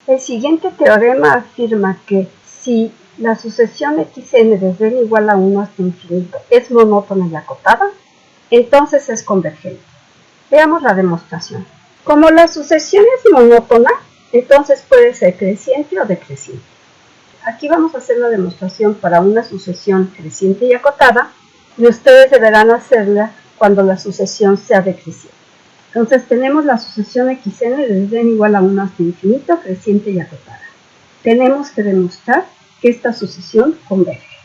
El siguiente teorema afirma que si la sucesión xn desde n igual a 1 hasta infinito es monótona y acotada, entonces es convergente. Veamos la demostración. Como la sucesión es monótona, entonces puede ser creciente o decreciente. Aquí vamos a hacer la demostración para una sucesión creciente y acotada, y ustedes deberán hacerla cuando la sucesión sea decreciente. Entonces tenemos la sucesión xn desde n igual a 1 hasta infinito, creciente y acotada. Tenemos que demostrar que esta sucesión converge.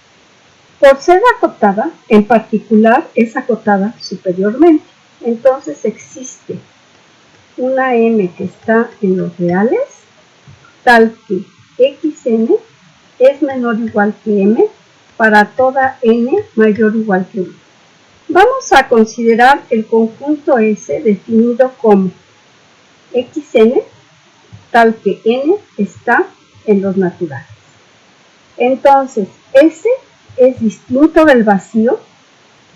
Por ser acotada, en particular es acotada superiormente. Entonces existe una m que está en los reales, tal que xn es menor o igual que m para toda n mayor o igual que 1. Vamos a considerar el conjunto S definido como xn, tal que n está en los naturales. Entonces, S es distinto del vacío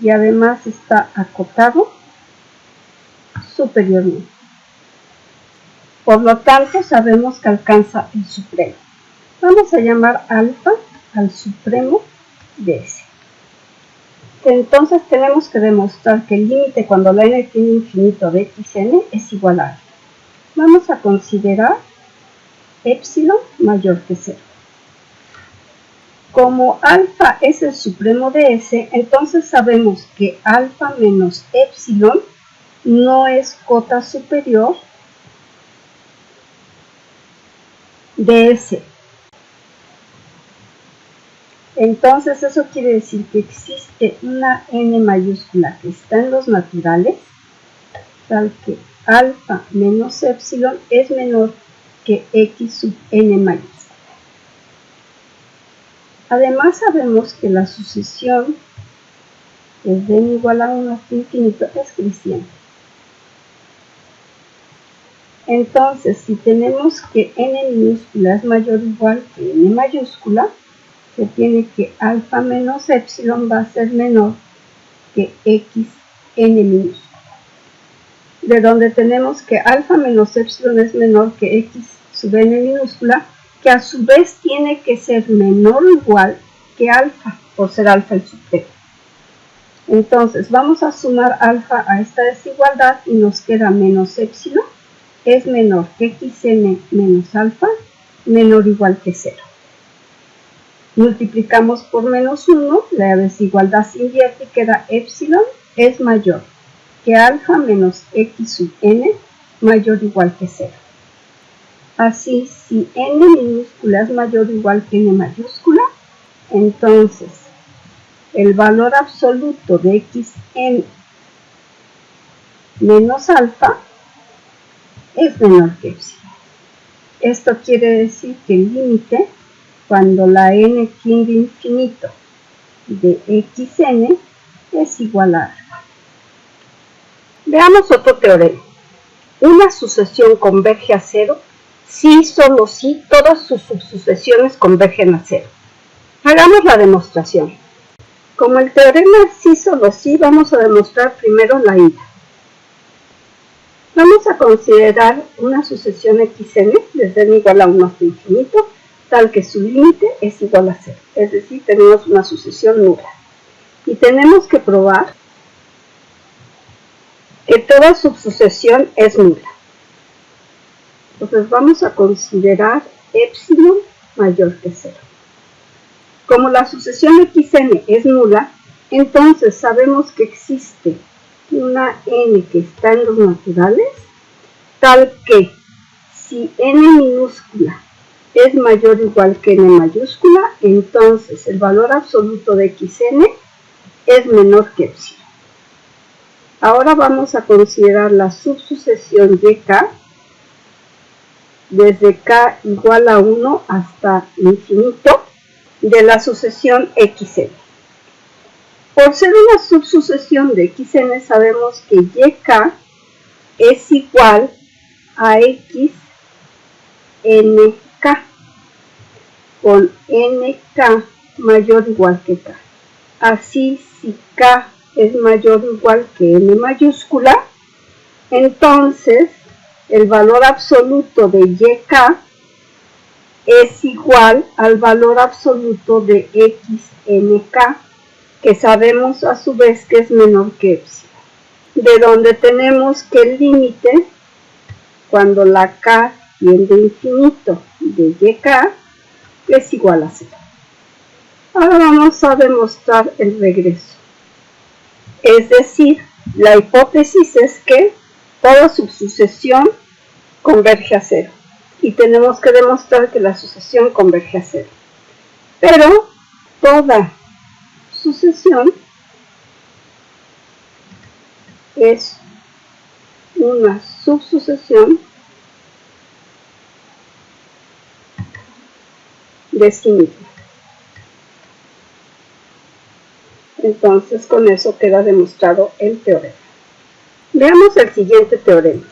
y además está acotado superiormente. Por lo tanto, sabemos que alcanza el supremo. Vamos a llamar alfa al supremo de S. Entonces tenemos que demostrar que el límite cuando la n tiene infinito de xn es igual a alfa. Vamos a considerar epsilon mayor que 0. Como alfa es el supremo de S, entonces sabemos que alfa menos epsilon no es cota superior de S. Entonces eso quiere decir que existe una n mayúscula que está en los naturales, tal que alfa menos epsilon es menor que x sub n mayúscula. Además sabemos que la sucesión desde n igual a 1 hasta infinito es creciente. Entonces, si tenemos que n minúscula es mayor o igual que n mayúscula, se tiene que alfa menos epsilon va a ser menor que x n minúscula. De donde tenemos que alfa menos epsilon es menor que x sub n minúscula, que a su vez tiene que ser menor o igual que alfa, por ser alfa el supremo. Entonces, vamos a sumar alfa a esta desigualdad y nos queda menos epsilon es menor que xn menos alfa, menor o igual que 0. Multiplicamos por menos 1, la desigualdad se invierte y queda epsilon es mayor que alfa menos x sub n mayor o igual que 0. Así, si n minúscula es mayor o igual que n mayúscula, entonces el valor absoluto de xn menos alfa es menor que epsilon. Esto quiere decir que el límite cuando la n tiende a infinito de xn es igual a alfa. Veamos otro teorema. Una sucesión converge a 0 si, solo si, todas sus subsucesiones convergen a 0. Hagamos la demostración. Como el teorema es sí, solo si, vamos a demostrar primero la ida. Vamos a considerar una sucesión xn desde n igual a 1 hasta infinito, tal que su límite es igual a 0. Es decir, tenemos una sucesión nula. Y tenemos que probar que toda subsucesión es nula. Entonces vamos a considerar epsilon mayor que 0. Como la sucesión xn es nula, entonces sabemos que existe una n que está en los naturales, tal que si n minúscula es mayor o igual que n mayúscula, entonces el valor absoluto de xn es menor que epsilon. Ahora vamos a considerar la subsucesión yk desde k igual a 1 hasta infinito de la sucesión xn. Por ser una subsucesión de xn, sabemos que yk es igual a x nk, con nk mayor o igual que k. Así, si k es mayor o igual que n mayúscula, entonces el valor absoluto de yk es igual al valor absoluto de xnk, que sabemos a su vez que es menor que epsilon, de donde tenemos que el límite cuando la k tiende a infinito de yk es igual a 0. Ahora vamos a demostrar el regreso. Es decir, la hipótesis es que toda subsucesión converge a 0. Y tenemos que demostrar que la sucesión converge a 0. Pero toda sucesión es una subsucesión de sí misma. Entonces con eso queda demostrado el teorema. Veamos el siguiente teorema.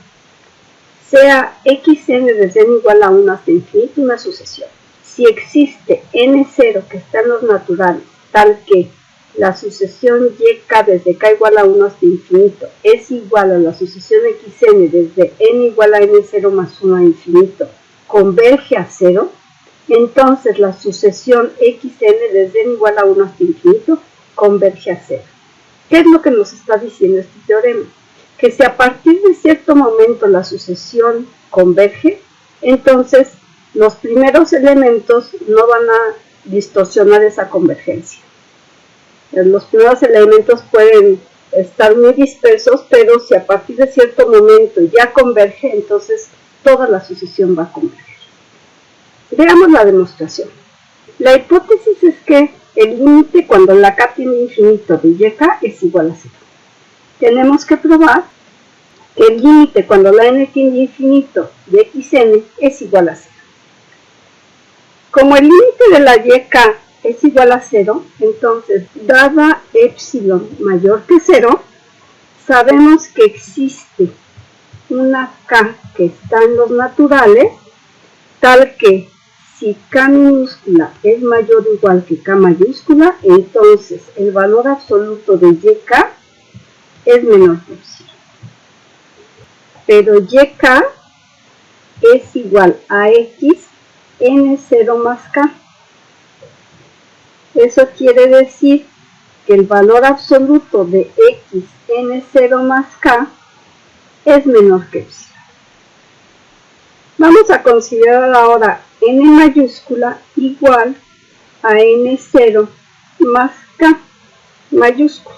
Sea xn desde n igual a 1 hasta infinito una sucesión. Si existe n0 que está en los naturales, tal que la sucesión yk desde k igual a 1 hasta infinito es igual a la sucesión xn desde n igual a n0 más 1 a infinito, converge a 0, entonces la sucesión xn desde n igual a 1 hasta infinito converge a 0. ¿Qué es lo que nos está diciendo este teorema? Que si a partir de cierto momento la sucesión converge, entonces los primeros elementos no van a distorsionar esa convergencia. Los primeros elementos pueden estar muy dispersos, pero si a partir de cierto momento ya converge, entonces toda la sucesión va a converger. Veamos la demostración. La hipótesis es que el límite cuando la k tiende a infinito de yk es igual a 0. Tenemos que probar que el límite cuando la n tiende a infinito de xn es igual a 0. Como el límite de la yk es igual a 0, entonces, dada epsilon mayor que 0, sabemos que existe una k que está en los naturales, tal que si k minúscula es mayor o igual que k mayúscula, entonces el valor absoluto de yk es menor que epsilon. Pero yk es igual a x n0 más k. Eso quiere decir que el valor absoluto de x n0 más k es menor que epsilon. Vamos a considerar ahora n mayúscula igual a n0 más k mayúscula.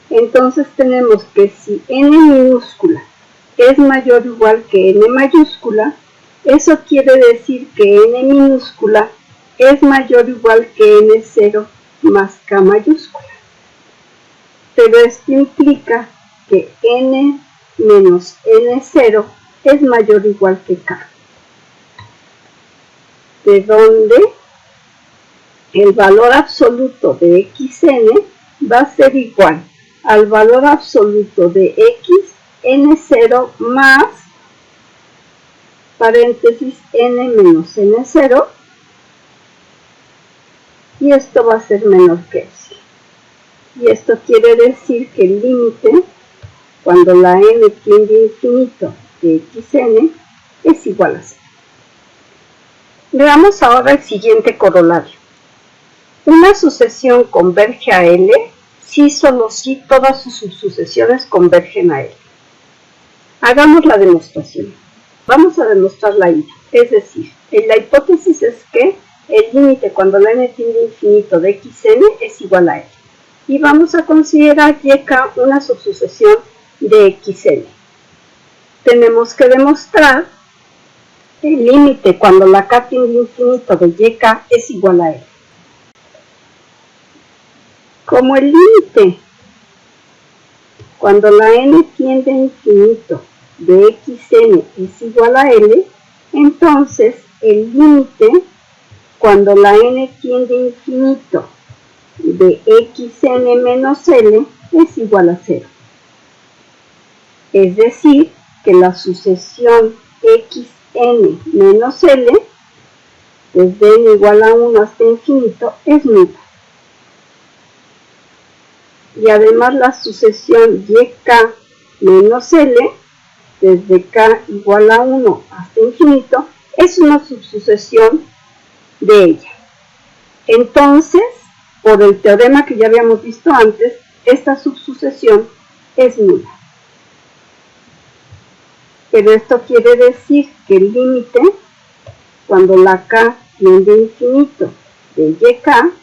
Entonces tenemos que si n minúscula es mayor o igual que n mayúscula, eso quiere decir que n minúscula es mayor o igual que n0 más k mayúscula. Pero esto implica que n menos n0 es mayor o igual que k. De donde el valor absoluto de xn va a ser igual al valor absoluto de x n0 más paréntesis n menos n0, y esto va a ser menor que epsilon. Y esto quiere decir que el límite cuando la n tiende a infinito de xn es igual a 0. Veamos ahora el siguiente corolario. Una sucesión converge a L si solo si todas sus subsucesiones convergen a L. Hagamos la demostración. Vamos a demostrar la ida, es decir, la hipótesis es que el límite cuando la n tiende a infinito de xn es igual a L. Y vamos a considerar yk una subsucesión de xn. Tenemos que demostrar el límite cuando la k tiende a infinito de yk es igual a L. Como el límite cuando la n tiende a infinito de xn es igual a L, entonces el límite cuando la n tiende a infinito de xn menos L es igual a 0. Es decir, que la sucesión xn menos L desde n igual a 1 hasta infinito es nulla. Y además la sucesión yk menos L desde k igual a 1 hasta infinito es una subsucesión de ella. Entonces, por el teorema que ya habíamos visto antes, esta subsucesión es nula. Pero esto quiere decir que el límite, cuando la k tiende a infinito de yk,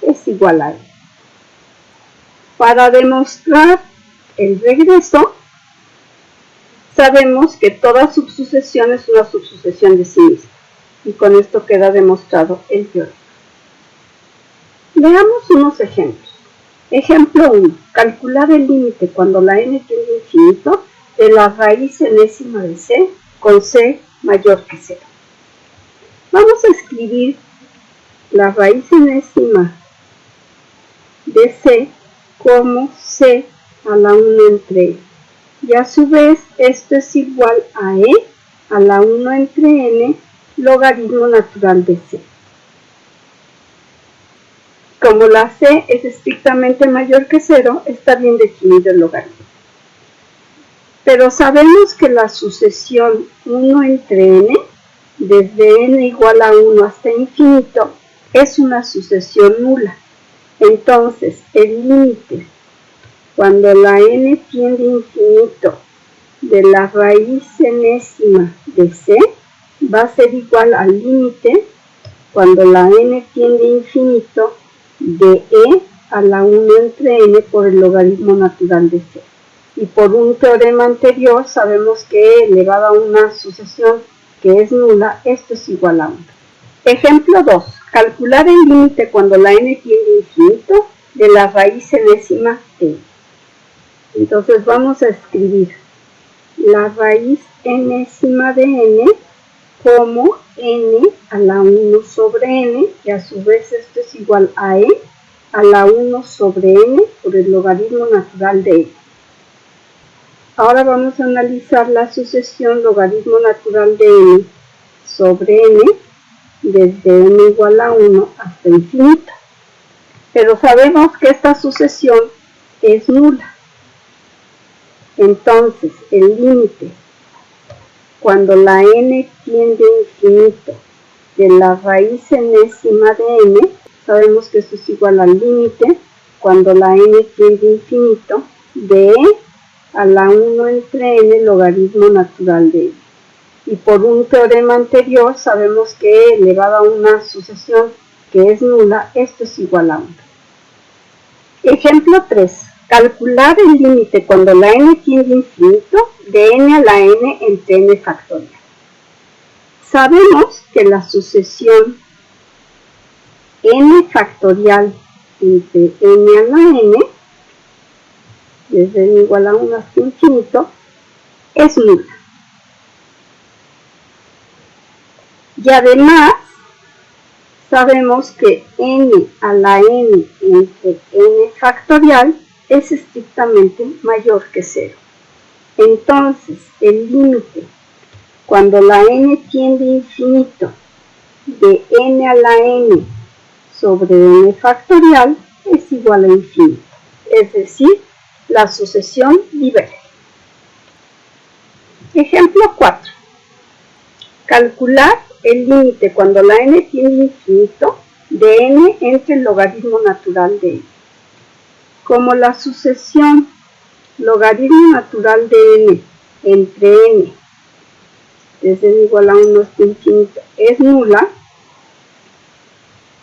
es igual a e. Para demostrar el regreso, sabemos que toda subsucesión es una subsucesión de sí misma. Y con esto queda demostrado el teorema. Veamos unos ejemplos. Ejemplo 1. Calcular el límite cuando la n tiende a infinito de la raíz enésima de c con c mayor que 0. Vamos a escribir la raíz enésima de c como c a la 1 entre e. Y a su vez esto es igual a e a la 1 entre n logaritmo natural de c. Como la c es estrictamente mayor que 0, está bien definido el logaritmo. Pero sabemos que la sucesión 1 entre n, desde n igual a 1 hasta infinito, es una sucesión nula. Entonces, el límite, cuando la n tiende a infinito de la raíz enésima de c, va a ser igual al límite, cuando la n tiende a infinito, de e a la 1 entre n por el logaritmo natural de c. Y por un teorema anterior sabemos que e elevado a una sucesión que es nula, esto es igual a 1. Ejemplo 2. Calcular el límite cuando la n tiende a infinito de la raíz enésima de n. Entonces vamos a escribir la raíz enésima de n como n a la 1 sobre n, y a su vez esto es igual a e a la 1 sobre n por el logaritmo natural de e. Ahora vamos a analizar la sucesión logaritmo natural de n sobre n desde n igual a 1 hasta infinito. Pero sabemos que esta sucesión es nula. Entonces, el límite cuando la n tiende a infinito de la raíz enésima de n, sabemos que esto es igual al límite cuando la n tiende a infinito de e a la 1 entre n logaritmo natural de e. Y por un teorema anterior sabemos que e elevado a una sucesión que es nula, esto es igual a 1. Ejemplo 3. Calcular el límite cuando la n tiende a infinito de n a la n entre n factorial. Sabemos que la sucesión n factorial entre n a la n, desde n igual a 1 hasta infinito, es nula. Y además, sabemos que n a la n entre n factorial es estrictamente mayor que 0. Entonces, el límite, cuando la n tiende a infinito de n a la n sobre n factorial, es igual a infinito. Es decir, la sucesión diverge. Ejemplo 4. Calcular el límite cuando la n tiende a infinito de n entre el logaritmo natural de n. Como la sucesión logaritmo natural de n entre n desde n igual a 1 hasta infinito es nula,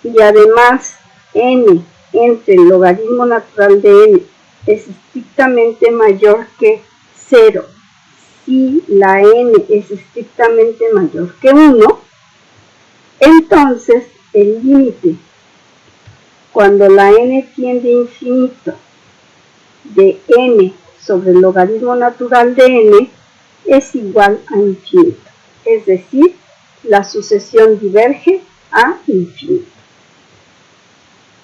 y además n entre el logaritmo natural de n es estrictamente mayor que 0 si la n es estrictamente mayor que 1, entonces el límite cuando la n tiende a infinito de n sobre el logaritmo natural de n es igual a infinito. Es decir, la sucesión diverge a infinito.